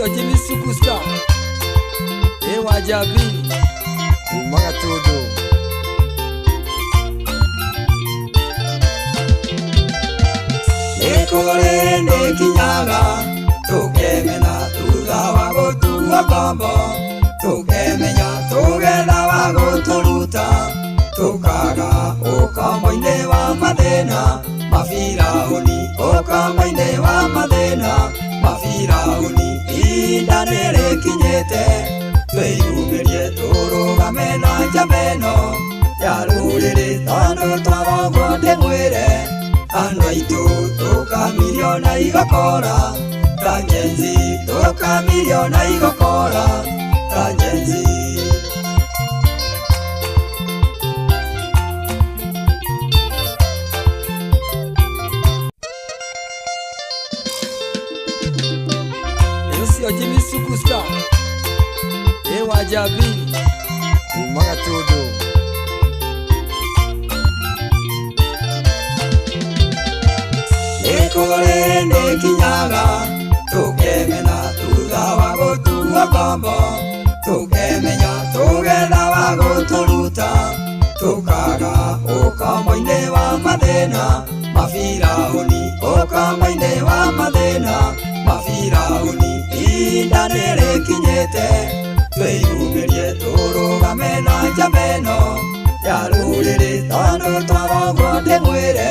Ucio Jimmy Superstar Ewa Jabi Umaga todo Nekore nekinyaga tukemena tutha wa gutua kombo tukemenya tugetha wa guturuta tukaga ukombo-ini wa mathina mabiraũni ukombo-ini wa mathina mabiraũni ihinda nĩrĩkinyĩte twĩyumĩrie tũrũgame na njamba ĩno ya rũrĩrĩ tondũ twarogwo ndĩmwĩre andũ aitũ tũkamiriona igokora ta Gen Z tũkamiriona igokora ta Gen Z. Ucio Jimmy Superstar Ewa Jabi Umaga todo Nekore nekinyaga tukemena tutha wa gutua kombo tukemenya tugetha wa guturuta tukaga ukombo-ini wa mathina mabiraũni ukombo-ini wa mathina mabiraũni ihinda nĩrĩkinyĩte twĩyumĩrie tũrũgame na njamba ĩno ya rũrĩrĩ tondũ twarogwo ndĩmwĩre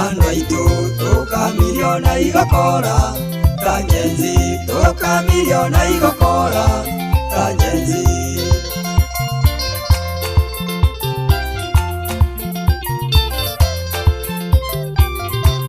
andũ aitũ tũkamiriona igokora ta Gen Z tũkamiriona igokora ta Gen Z.